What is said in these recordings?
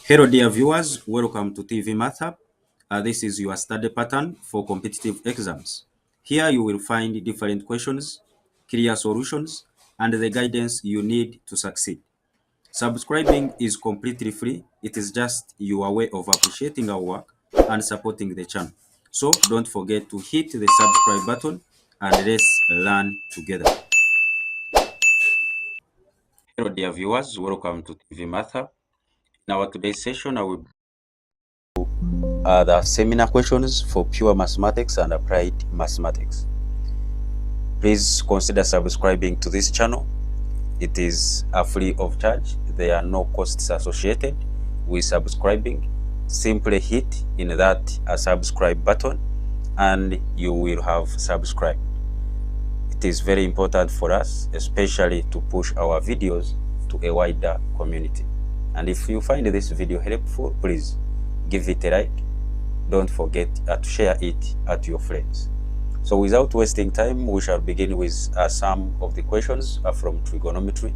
Hello, dear viewers. Welcome to TV Mathshub. This is your study pattern for competitive exams. Here you will find different questions, clear solutions, and the guidance you need to succeed. Subscribing is completely free. It is just your way of appreciating our work and supporting the channel. So don't forget to hit the subscribe button and let's learn together. Hello, dear viewers. Welcome to TV Mathshub. In our today's session, I will the seminar questions for pure mathematics and applied mathematics. Please consider subscribing to this channel. It is free of charge. There are no costs associated with subscribing. Simply hit in that subscribe button and you will have subscribed. It is very important for us, especially to push our videos to a wider community. And if you find this video helpful, please give it a like. Don't forget to share it to your friends. So without wasting time, we shall begin with some of the questions from trigonometry.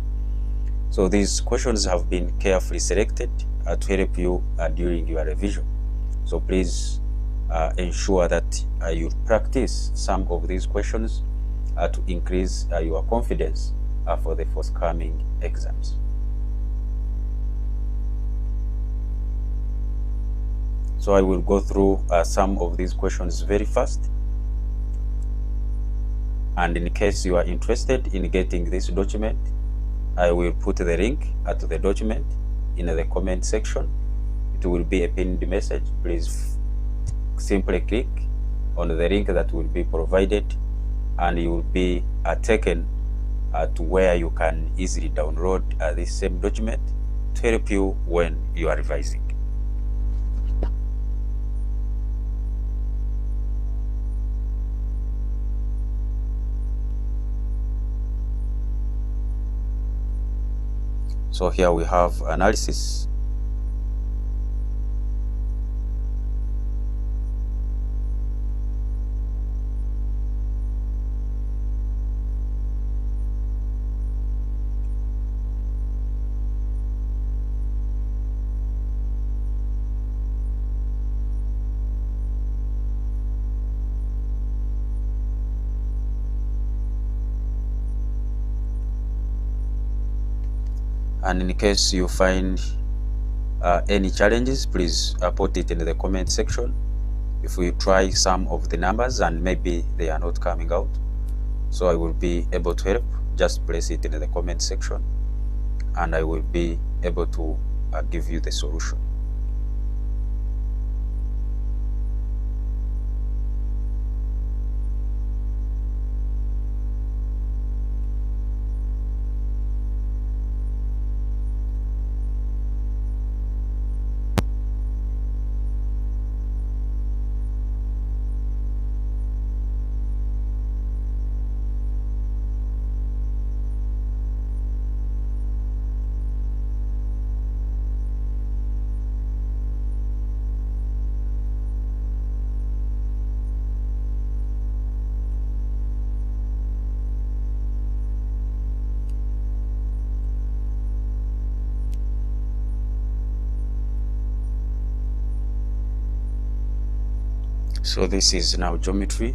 So these questions have been carefully selected to help you during your revision. So please ensure that you practice some of these questions to increase your confidence for the forthcoming exams. So I will go through some of these questions very fast. And in case you are interested in getting this document, I will put the link to the document in the comment section. It will be a pinned message. Please simply click on the link that will be provided and you will be taken to where you can easily download this same document to help you when you are revising. So here we have analysis. And in case you find any challenges, please put it in the comment section. If we try some of the numbers and maybe they are not coming out, so I will be able to help. Just place it in the comment section and I will be able to give you the solution. So this is now geometry.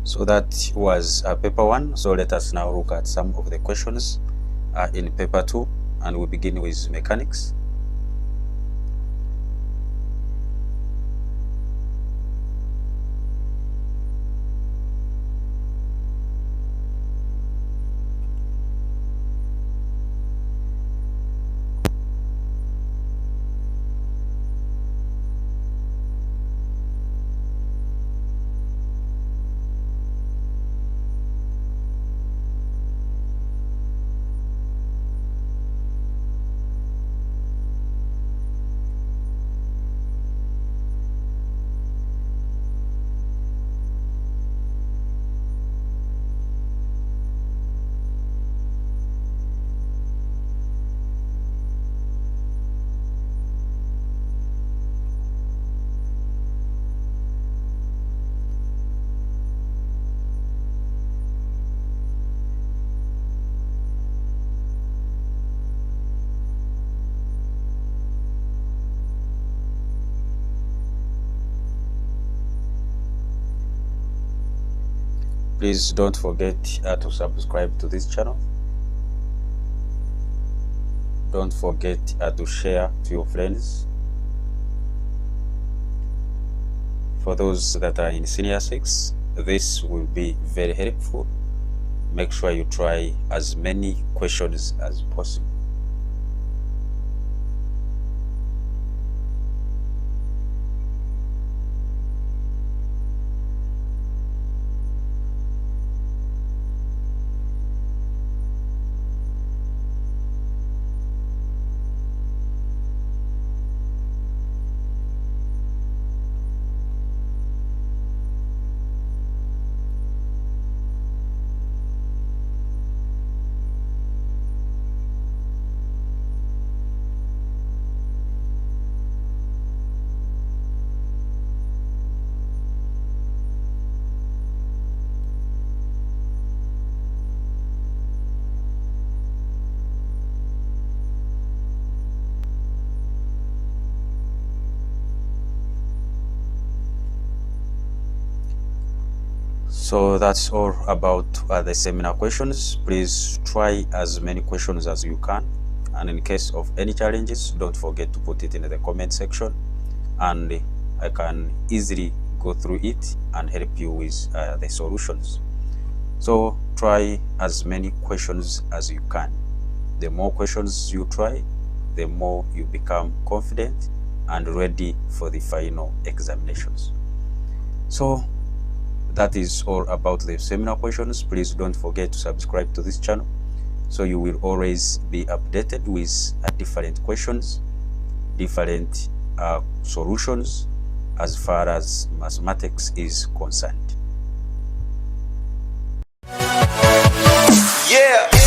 So that was paper 1. So let us now look at some of the questions in paper 2, and we begin with mechanics. Please don't forget to subscribe to this channel. Don't forget to share to your friends. For those that are in senior 6, this will be very helpful. Make sure you try as many questions as possible. So that's all about the seminar questions. Please try as many questions as you can, and in case of any challenges, don't forget to put it in the comment section, and I can easily go through it and help you with the solutions. So try as many questions as you can. The more questions you try, the more you become confident and ready for the final examinations. So that is all about the seminar questions. Please don't forget to subscribe to this channel so you will always be updated with different questions, different solutions as far as mathematics is concerned. Yeah.